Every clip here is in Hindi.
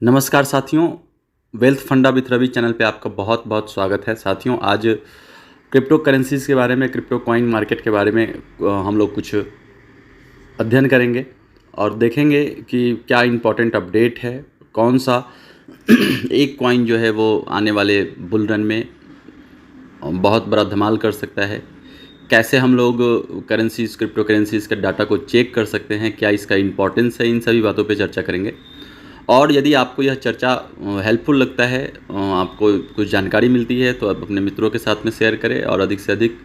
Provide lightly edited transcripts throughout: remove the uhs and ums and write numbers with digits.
नमस्कार साथियों, वेल्थ फंडा विथ रवि चैनल पे आपका बहुत बहुत स्वागत है। साथियों, आज क्रिप्टो करेंसीज़ के बारे में, क्रिप्टो कॉइन मार्केट के बारे में हम लोग कुछ अध्ययन करेंगे और देखेंगे कि क्या इम्पोर्टेंट अपडेट है, कौन सा एक कॉइन जो है वो आने वाले बुल रन में बहुत बड़ा धमाल कर सकता है। कैसे हम लोग करेंसीज़, क्रिप्टो करेंसीज़ के डाटा को चेक कर सकते हैं, क्या इसका इम्पोर्टेंस है, इन सभी बातों पे चर्चा करेंगे। और यदि आपको यह चर्चा हेल्पफुल लगता है, आपको कुछ जानकारी मिलती है, तो आप अपने मित्रों के साथ में शेयर करें और अधिक से अधिक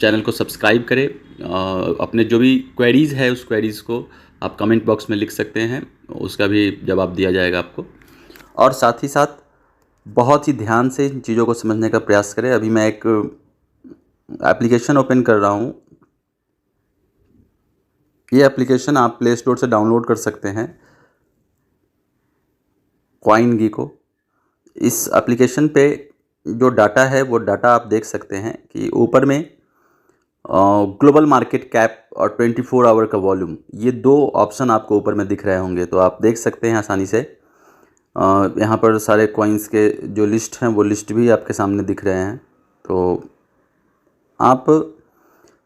चैनल को सब्सक्राइब करें। अपने जो भी क्वेरीज़ है उस क्वेरीज़ को आप कमेंट बॉक्स में लिख सकते हैं, उसका भी जवाब दिया जाएगा आपको। और साथ ही साथ बहुत ही ध्यान से इन चीज़ों को समझने का प्रयास करें। अभी मैं एक एप्लीकेशन ओपन कर रहा हूँ। ये एप्लीकेशन आप प्ले स्टोर से डाउनलोड कर सकते हैं, कॉइन को। इस एप्लीकेशन पे जो डाटा है वो डाटा आप देख सकते हैं कि ऊपर में ग्लोबल मार्केट कैप और 24 आवर का वॉल्यूम, ये दो ऑप्शन आपको ऊपर में दिख रहे होंगे, तो आप देख सकते हैं आसानी से। यहाँ पर सारे कॉइन्स के जो लिस्ट हैं वो लिस्ट भी आपके सामने दिख रहे हैं। तो आप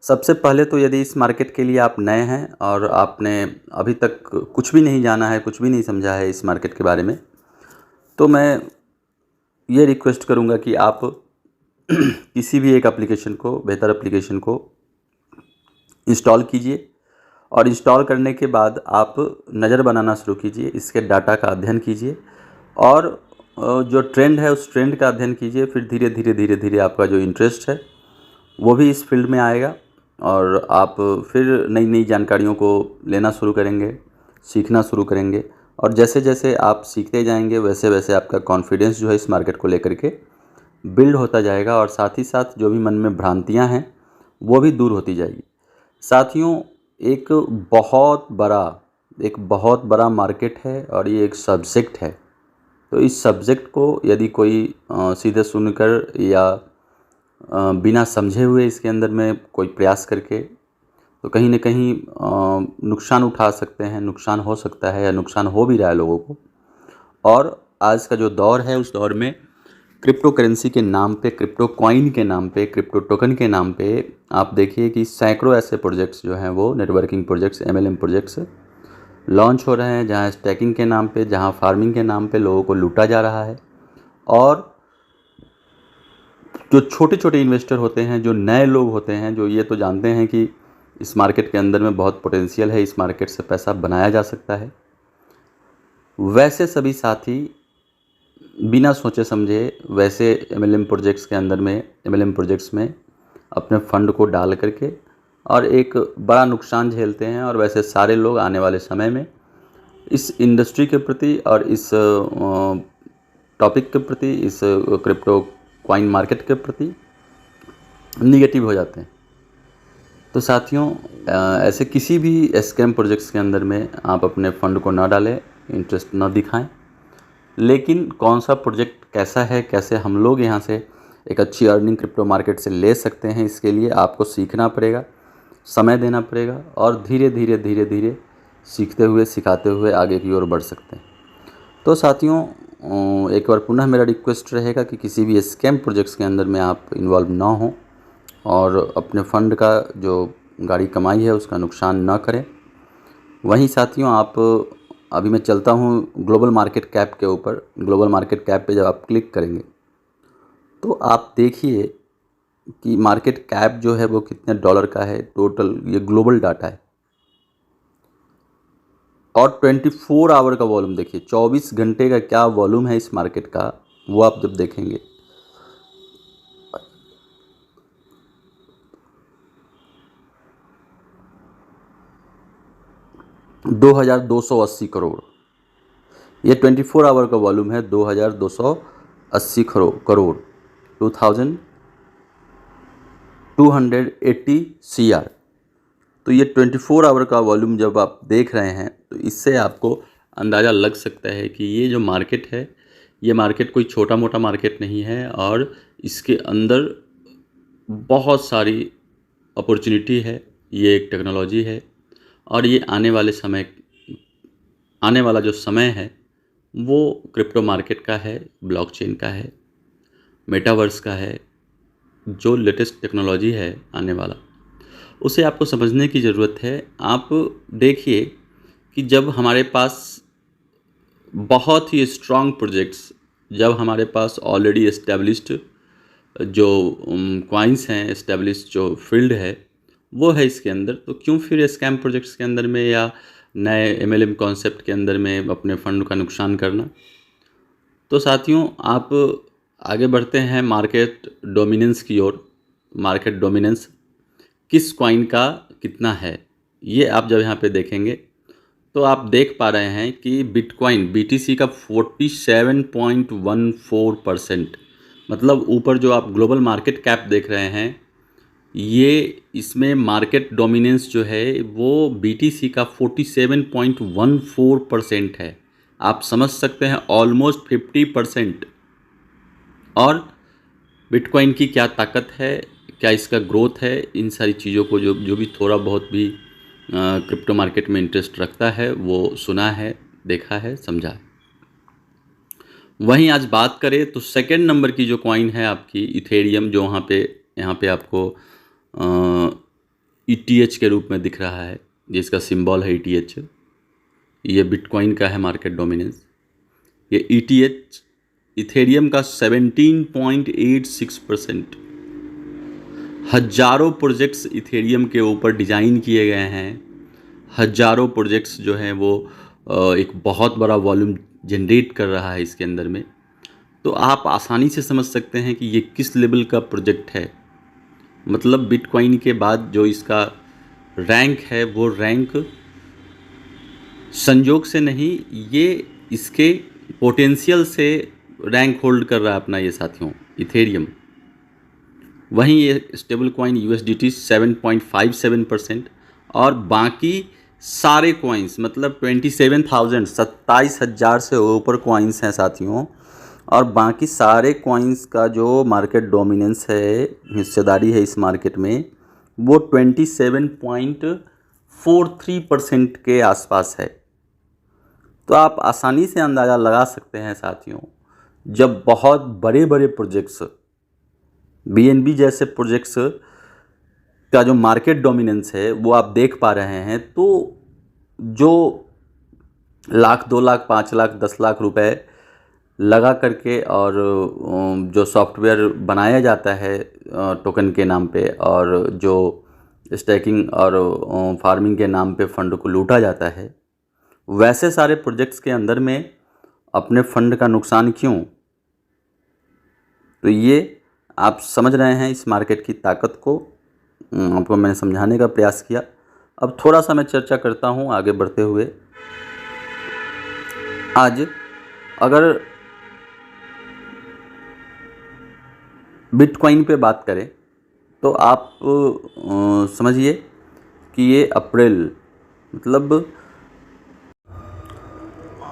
सबसे पहले तो यदि इस मार्केट के लिए आप नए हैं और आपने अभी तक कुछ भी नहीं जाना है, कुछ भी नहीं समझा है इस मार्केट के बारे में, तो मैं ये रिक्वेस्ट करूँगा कि आप किसी भी एक एप्लीकेशन को, बेहतर एप्लीकेशन को इंस्टॉल कीजिए और इंस्टॉल करने के बाद आप नज़र बनाना शुरू कीजिए, इसके डाटा का अध्ययन कीजिए और जो ट्रेंड है उस ट्रेंड का अध्ययन कीजिए। फिर धीरे धीरे आपका जो इंटरेस्ट है वो भी इस फील्ड में आएगा और आप फिर नई नई जानकारियों को लेना शुरू करेंगे, सीखना शुरू करेंगे। और जैसे जैसे आप सीखते जाएंगे वैसे वैसे आपका कॉन्फिडेंस जो है इस मार्केट को लेकर के बिल्ड होता जाएगा और साथ ही साथ जो भी मन में भ्रांतियां हैं वो भी दूर होती जाएगी। साथियों, एक बहुत बड़ा मार्केट है और ये एक सब्जेक्ट है। तो इस सब्जेक्ट को यदि कोई सीधे सुनकर या बिना समझे हुए इसके अंदर में कोई प्रयास करके, तो कहीं न कहीं नुकसान उठा सकते हैं, नुकसान हो सकता है या नुकसान हो भी रहा है लोगों को। और आज का जो दौर है उस दौर में क्रिप्टो करेंसी के नाम पे, क्रिप्टो कॉइन के नाम पे, क्रिप्टो टोकन के नाम पे आप देखिए कि सैकड़ों ऐसे प्रोजेक्ट्स जो हैं वो networking projects, MLM projects launch हो रहे हैं, जहां स्टैकिंग के नाम पे, जहां फार्मिंग के नाम पे लोगों को लूटा जा रहा है। और जो छोटे छोटे इन्वेस्टर होते हैं, जो नए लोग होते हैं, जो ये तो जानते हैं कि इस मार्केट के अंदर में बहुत पोटेंशियल है, इस मार्केट से पैसा बनाया जा सकता है, वैसे सभी साथी बिना सोचे समझे वैसे एमएलएम प्रोजेक्ट्स के अंदर में, एमएलएम प्रोजेक्ट्स में अपने फंड को डाल करके और एक बड़ा नुकसान झेलते हैं। और वैसे सारे लोग आने वाले समय में इस इंडस्ट्री के प्रति और इस टॉपिक के प्रति, इस क्रिप्टो कॉइन मार्केट के प्रति निगेटिव हो जाते हैं। तो साथियों, ऐसे किसी भी स्कैम प्रोजेक्ट्स के अंदर में आप अपने फंड को ना डालें, इंटरेस्ट ना दिखाएं। लेकिन कौन सा प्रोजेक्ट कैसा है, कैसे हम लोग यहाँ से एक अच्छी अर्निंग क्रिप्टो मार्केट से ले सकते हैं, इसके लिए आपको सीखना पड़ेगा, समय देना पड़ेगा और धीरे धीरे सीखते हुए, सिखाते हुए आगे की ओर बढ़ सकते हैं। तो साथियों, एक बार पुनः मेरा रिक्वेस्ट रहेगा कि किसी भी स्कैम प्रोजेक्ट्स के अंदर में आप इन्वॉल्व ना हों और अपने फंड का जो गाड़ी कमाई है उसका नुकसान ना करें। वहीं साथियों, आप अभी मैं चलता हूँ ग्लोबल मार्केट कैप के ऊपर। ग्लोबल मार्केट कैप पे जब आप क्लिक करेंगे तो आप देखिए कि मार्केट कैप जो है वो कितने डॉलर का है टोटल। ये ग्लोबल डाटा है और 24 आवर का वॉल्यूम देखिए, 24 घंटे का क्या वॉल्यूम है इस मार्केट का, वो आप जब देखेंगे 2280 करोड़। ये 24 आवर का वॉल्यूम है, 2280 करोड़, 2280 CR। तो ये 24 आवर का वॉल्यूम जब आप देख रहे हैं तो इससे आपको अंदाज़ा लग सकता है कि ये जो मार्केट है, ये मार्केट कोई छोटा मोटा मार्केट नहीं है और इसके अंदर बहुत सारी अपॉर्चुनिटी है। ये एक टेक्नोलॉजी है और ये आने वाला जो समय है वो क्रिप्टो मार्केट का है, ब्लॉकचेन का है, मेटावर्स का है। जो लेटेस्ट टेक्नोलॉजी है आने वाला, उसे आपको समझने की ज़रूरत है। आप देखिए कि जब हमारे पास बहुत ही स्ट्रॉन्ग प्रोजेक्ट्स, जब हमारे पास ऑलरेडी एस्टेब्लिश्ड जो कॉइन्स हैं, एस्टेब्लिश्ड जो फील्ड है वो है इसके अंदर, तो क्यों फिर स्कैम प्रोजेक्ट्स के अंदर में या नए एमएलएम कॉन्सेप्ट के अंदर में अपने फंड का नुकसान करना। तो साथियों, आप आगे बढ़ते हैं मार्केट डोमिनेंस की ओर। मार्केट डोमिनेंस किस कॉइन का कितना है, ये आप जब यहाँ पे देखेंगे तो आप देख पा रहे हैं कि बिटकॉइन बीटीसी का 47.14%, मतलब ऊपर जो आप ग्लोबल मार्केट कैप देख रहे हैं, ये इसमें मार्केट डोमिनेंस जो है वो बीटीसी का 47.14% है। आप समझ सकते हैं ऑलमोस्ट 50%। और बिटकॉइन की क्या ताकत है, क्या इसका ग्रोथ है, इन सारी चीज़ों को जो भी थोड़ा बहुत भी क्रिप्टो मार्केट में इंटरेस्ट रखता है वो सुना है, देखा है, समझा है। वहीं आज बात करें तो सेकंड नंबर की जो कॉइन है आपकी इथेरियम, जो यहाँ पे आपको ETH के रूप में दिख रहा है, जिसका सिंबल है ETH। ये बिटकॉइन का है मार्केट डोमिनेंस। ये ETH इथेरियम का 17.86%। हजारों प्रोजेक्ट्स इथेरियम के ऊपर डिज़ाइन किए गए हैं। हजारों प्रोजेक्ट्स जो हैं वो एक बहुत बड़ा वॉल्यूम जनरेट कर रहा है इसके अंदर में। तो आप आसानी से समझ सकते हैं कि ये किस लेवल का प्रोजेक्ट है। मतलब बिटकॉइन के बाद जो इसका रैंक है वो रैंक संजोग से नहीं, ये इसके पोटेंशियल से रैंक होल्ड कर रहा है अपना ये साथियों इथेरियम। वहीं ये स्टेबल कॉइन USDT 7.57%। और बाकी सारे कॉइन्स मतलब 27,000 से ऊपर कॉइन्स हैं साथियों। और बाकी सारे कॉइन्स का जो मार्केट डोमिनेंस है, हिस्सेदारी है इस मार्केट में, वो 27.43% के आसपास है। तो आप आसानी से अंदाज़ा लगा सकते हैं साथियों, जब बहुत बड़े बड़े प्रोजेक्ट्स BNB जैसे प्रोजेक्ट्स का जो मार्केट डोमिनेंस है वो आप देख पा रहे हैं, तो जो लाख, 2 लाख, 5 लाख, 10 लाख रुपए लगा करके और जो सॉफ्टवेयर बनाया जाता है टोकन के नाम पे, और जो स्टैकिंग और फार्मिंग के नाम पे फंड को लूटा जाता है, वैसे सारे प्रोजेक्ट्स के अंदर में अपने फंड का नुकसान क्यों? तो ये आप समझ रहे हैं इस मार्केट की ताकत को। आपको मैंने समझाने का प्रयास किया। अब थोड़ा सा मैं चर्चा करता हूँ आगे बढ़ते हुए। आज अगर बिटकॉइन पे बात करें तो आप समझिए कि ये अप्रैल, मतलब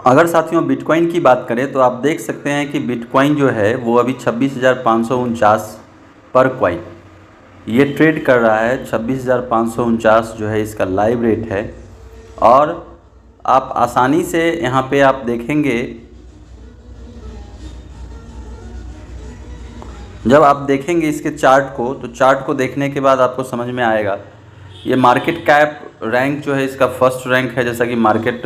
अगर साथियों बिटकॉइन की बात करें तो आप देख सकते हैं कि बिटकॉइन जो है वो अभी 26,549 पर कॉइन ये ट्रेड कर रहा है। 26,549 जो है इसका लाइव रेट है। और आप आसानी से यहाँ पे आप देखेंगे, जब आप देखेंगे इसके चार्ट को, तो चार्ट को देखने के बाद आपको समझ में आएगा। ये मार्केट कैप रैंक जो है इसका फर्स्ट रैंक है, जैसा कि मार्केट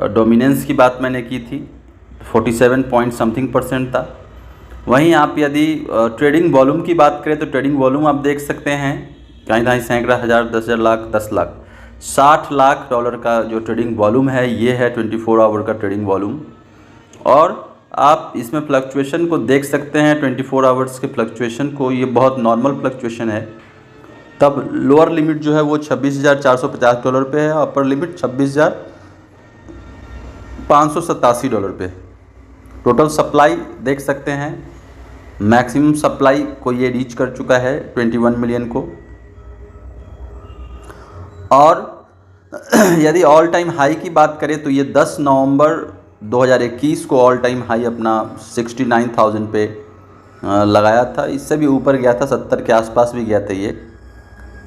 डोमिनेंस की बात मैंने की थी, 47 पॉइंट समथिंग % था। वहीं आप यदि ट्रेडिंग वॉल्यूम की बात करें तो ट्रेडिंग वॉल्यूम आप देख सकते हैं कहीं सैकड़ा हज़ार, 10,000 लाख, 10 लाख, $60 लाख का जो ट्रेडिंग वॉल्यूम है ये है 24 आवर का ट्रेडिंग वॉल्यूम। और आप इसमें फ्लक्चुएशन को देख सकते हैं, 24 आवर्स के फ्लक्चुएशन को, ये बहुत नॉर्मल फ्लक्चुएशन है। तब लोअर लिमिट जो है वो $26,450 पे है, अपर लिमिट $26,587 पे। टोटल सप्लाई देख सकते हैं, मैक्सिमम सप्लाई को ये रीच कर चुका है 21 मिलियन को। और यदि ऑल टाइम हाई की बात करें तो ये 10 नवंबर 2021 को ऑल टाइम हाई अपना 69,000 पे लगाया था। इससे भी ऊपर गया था, 70 के आसपास भी गया था ये।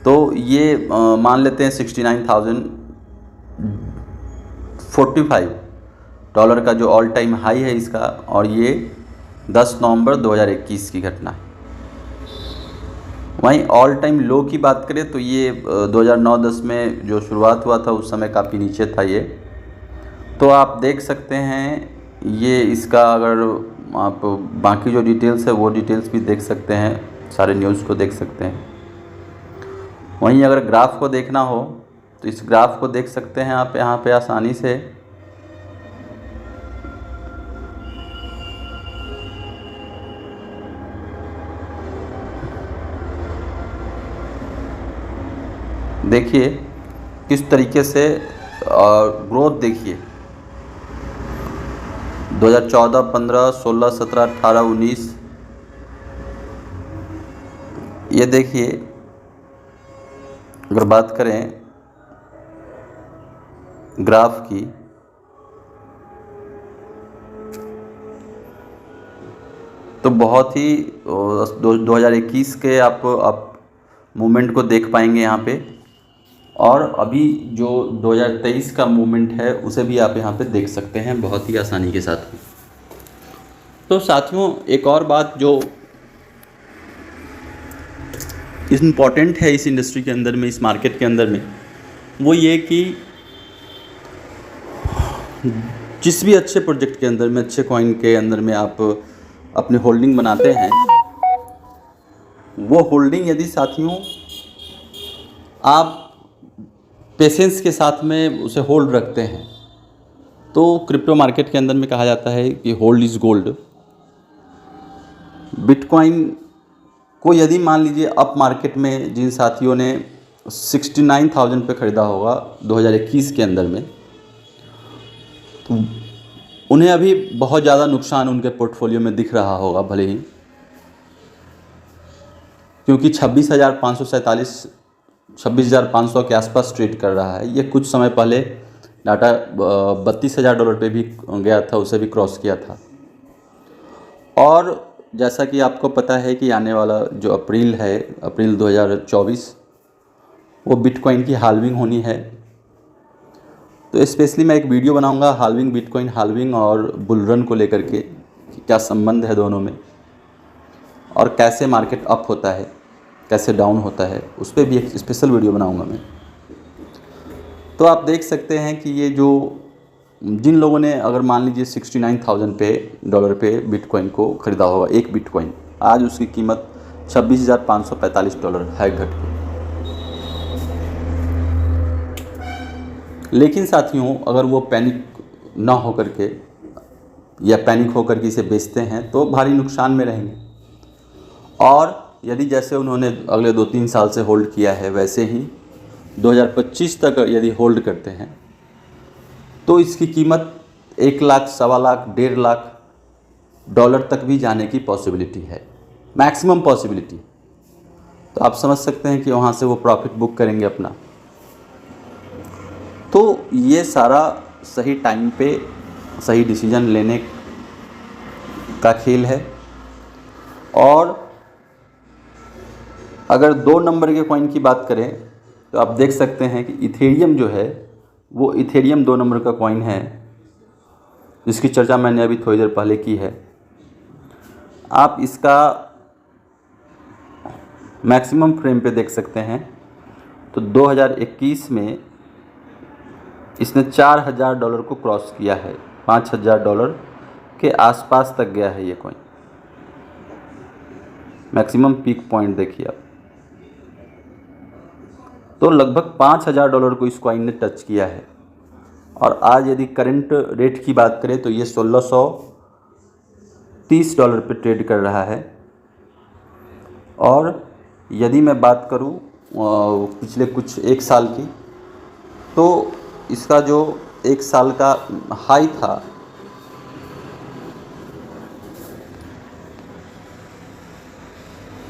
तो ये मान लेते हैं 69,045। डॉलर का जो ऑल टाइम हाई है इसका, और ये 10 नवंबर 2021 की घटना है। वहीं ऑल टाइम लो की बात करें तो ये 2009-10 में जो शुरुआत हुआ था उस समय काफ़ी नीचे था ये। तो आप देख सकते हैं ये इसका, अगर आप बाकी जो डिटेल्स है वो डिटेल्स भी देख सकते हैं, सारे न्यूज़ को देख सकते हैं। वहीं अगर ग्राफ को देखना हो तो इस ग्राफ को देख सकते हैं आप यहाँ पे आसानी से। देखिए किस तरीके से ग्रोथ देखिए, 2014, 15, 16, 17, 18, 19, ये देखिए अगर बात करें ग्राफ की तो बहुत ही 2021 के आप मूवमेंट को देख पाएंगे यहाँ पे, और अभी जो 2023 का मूवमेंट है उसे भी आप यहाँ पे देख सकते हैं बहुत ही आसानी के साथ। तो साथियों एक और बात जो इम्पॉर्टेंट है इस इंडस्ट्री के अंदर में, इस मार्केट के अंदर में, वो ये कि जिस भी अच्छे प्रोजेक्ट के अंदर में, अच्छे कॉइन के अंदर में आप अपनी होल्डिंग बनाते हैं, वो होल्डिंग यदि साथियों आप पेशेंस के साथ में उसे होल्ड रखते हैं तो क्रिप्टो मार्केट के अंदर में कहा जाता है कि होल्ड इज़ गोल्ड। बिटकॉइन को यदि मान लीजिए अप मार्केट में जिन साथियों ने 69,000 पे ख़रीदा होगा 2021 के अंदर में, तो उन्हें अभी बहुत ज़्यादा नुकसान उनके पोर्टफोलियो में दिख रहा होगा भले ही, क्योंकि 26,500 के आसपास ट्रेड कर रहा है। ये कुछ समय पहले डाटा $32,000 पे भी गया था, उसे भी क्रॉस किया था। और जैसा कि आपको पता है कि आने वाला जो अप्रैल है, अप्रैल 2024, वो बिटकॉइन की हाल्विंग होनी है। तो स्पेशली मैं एक वीडियो बनाऊंगा हाल्विंग, बिटकॉइन हाल्विंग और बुल रन को लेकर के, कि क्या संबंध है दोनों में और कैसे मार्केट अप होता है, कैसे डाउन होता है, उस पर भी एक स्पेशल वीडियो बनाऊंगा मैं। तो आप देख सकते हैं कि ये जो जिन लोगों ने अगर मान लीजिए 69,000 डॉलर पे बिटकॉइन को ख़रीदा होगा, एक बिटकॉइन, आज उसकी कीमत $26,545 है घट के। लेकिन साथियों अगर वो पैनिक ना हो करके या पैनिक होकर के इसे बेचते हैं तो भारी नुकसान में रहेंगे। और यदि जैसे उन्होंने अगले 2-3 साल से होल्ड किया है वैसे ही 2025 तक यदि होल्ड करते हैं तो इसकी कीमत 1 लाख, सवा लाख, 1.5 लाख डॉलर तक भी जाने की पॉसिबिलिटी है, मैक्सिमम पॉसिबिलिटी। तो आप समझ सकते हैं कि वहाँ से वो प्रॉफिट बुक करेंगे अपना। तो ये सारा सही टाइम पे सही डिसीजन लेने का खेल है। और अगर 2 नंबर के कॉइन की बात करें तो आप देख सकते हैं कि इथेरियम जो है वो इथेरियम 2 नंबर का कॉइन है, जिसकी चर्चा मैंने अभी थोड़ी देर पहले की है। आप इसका मैक्सिमम फ्रेम पे देख सकते हैं तो 2021 में इसने $4,000 को क्रॉस किया है, $5,000 के आसपास तक गया है ये कॉइन। मैक्सिमम पीक पॉइंट देखिए आप, तो लगभग $5,000 को इस कॉइन ने टच किया है। और आज यदि करंट रेट की बात करें तो ये $1,630 पे ट्रेड कर रहा है। और यदि मैं बात करूं पिछले कुछ 1 साल की, तो इसका जो 1 साल का हाई था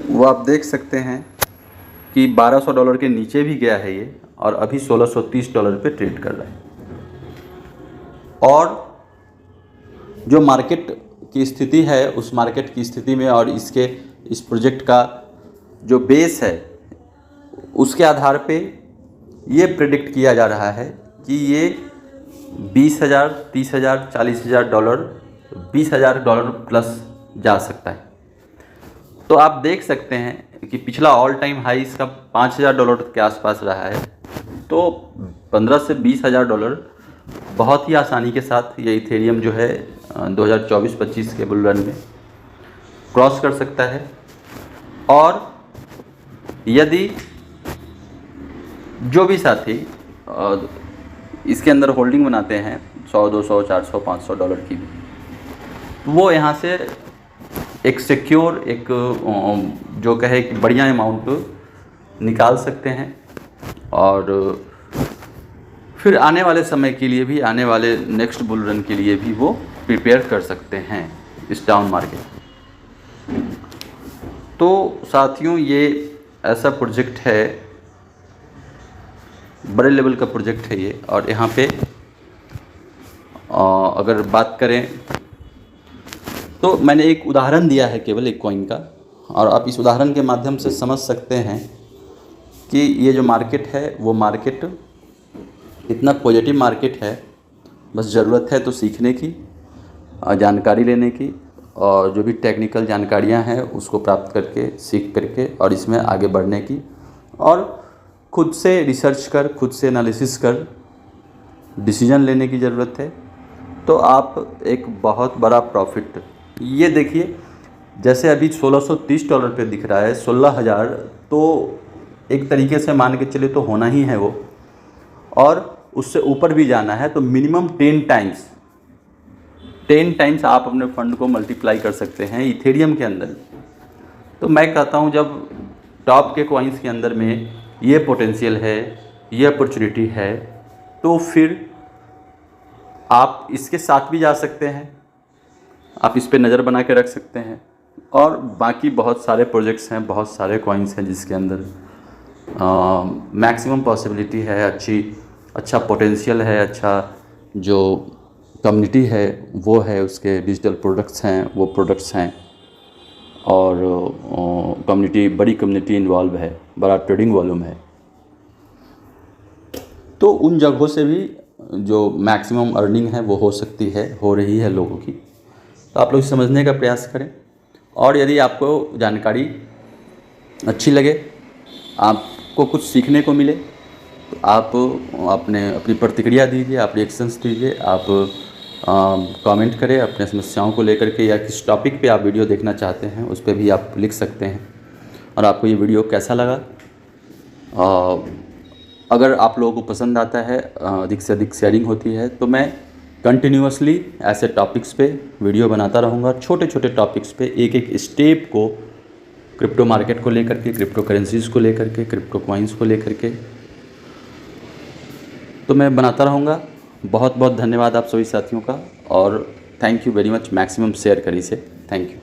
वो आप देख सकते हैं कि $1,200 के नीचे भी गया है ये, और अभी $1,630 पे ट्रेड कर रहा है। और जो मार्केट की स्थिति है उस मार्केट की स्थिति में और इस प्रोजेक्ट का जो बेस है उसके आधार पे ये प्रेडिक्ट किया जा रहा है कि ये 20,000, 30,000, 40,000 डॉलर, 20,000 डॉलर प्लस जा सकता है। तो आप देख सकते हैं कि पिछला ऑल टाइम हाई इसका 5,000 डॉलर के आसपास रहा है। तो 15 से 20,000 डॉलर बहुत ही आसानी के साथ ये इथेरियम जो है 2024-25 के बुल रन में क्रॉस कर सकता है। और यदि जो भी साथी इसके अंदर होल्डिंग बनाते हैं 100, 200, 400, 500 डॉलर की, तो वो यहाँ से एक सिक्योर, एक जो कहे कि बढ़िया अमाउंट निकाल सकते हैं और फिर आने वाले समय के लिए भी, आने वाले नेक्स्ट बुल रन के लिए भी वो प्रिपेयर कर सकते हैं इस डाउन मार्केट। तो साथियों, ये ऐसा प्रोजेक्ट है, बड़े लेवल का प्रोजेक्ट है ये। और यहाँ पे अगर बात करें तो मैंने एक उदाहरण दिया है केवल एक कॉइन का, और आप इस उदाहरण के माध्यम से समझ सकते हैं कि ये जो मार्केट है वो मार्केट इतना पॉजिटिव मार्केट है। बस ज़रूरत है तो सीखने की, जानकारी लेने की, और जो भी टेक्निकल जानकारियां हैं उसको प्राप्त करके, सीख करके और इसमें आगे बढ़ने की, और खुद से रिसर्च कर, खुद से एनालिसिस कर डिसीजन लेने की ज़रूरत है। तो आप एक बहुत बड़ा प्रॉफिट, ये देखिए जैसे अभी 1630 डॉलर पे दिख रहा है, 16,000, तो एक तरीके से मान के चले तो होना ही है वो, और उससे ऊपर भी जाना है तो मिनिमम 10 टाइम्स आप अपने फंड को मल्टीप्लाई कर सकते हैं इथेरियम के अंदर। तो मैं कहता हूँ जब टॉप के कॉइन्स के अंदर में ये पोटेंशियल है, ये अपॉर्चुनिटी है, तो फिर आप इसके साथ भी जा सकते हैं, आप इस पे नज़र बना के रख सकते हैं। और बाकी बहुत सारे प्रोजेक्ट्स हैं, बहुत सारे कॉइन्स हैं जिसके अंदर मैक्सिमम पॉसिबिलिटी है, अच्छा पोटेंशियल है, अच्छा जो कम्युनिटी है वो है, उसके डिजिटल प्रोडक्ट्स हैं वो प्रोडक्ट्स हैं, और कम्युनिटी, बड़ी कम्युनिटी इन्वॉल्व है, बड़ा ट्रेडिंग वॉल्यूम है। तो उन जगहों से भी जो मैक्सिमम अर्निंग है वो हो सकती है, हो रही है लोगों की। तो आप लोग समझने का प्रयास करें, और यदि आपको जानकारी अच्छी लगे, आपको कुछ सीखने को मिले, तो आप अपनी प्रतिक्रिया दीजिए, आप रिएक्शंस दीजिए, आप कमेंट करें अपने समस्याओं को लेकर के, या किस टॉपिक पे आप वीडियो देखना चाहते हैं उस पर भी आप लिख सकते हैं। और आपको ये वीडियो कैसा लगा, अगर आप लोगों को पसंद आता है, अधिक से अधिक शेयरिंग होती है, तो मैं कंटिन्यूअसली ऐसे टॉपिक्स पे वीडियो बनाता रहूँगा, छोटे छोटे टॉपिक्स पे, एक एक स्टेप को, क्रिप्टो मार्केट को लेकर के, क्रिप्टो करेंसीज़ को लेकर के, क्रिप्टो कॉइन्स को लेकर के, तो मैं बनाता रहूँगा। बहुत बहुत धन्यवाद आप सभी साथियों का, और thank you very much. Maximum share करिए इसे। Thank you.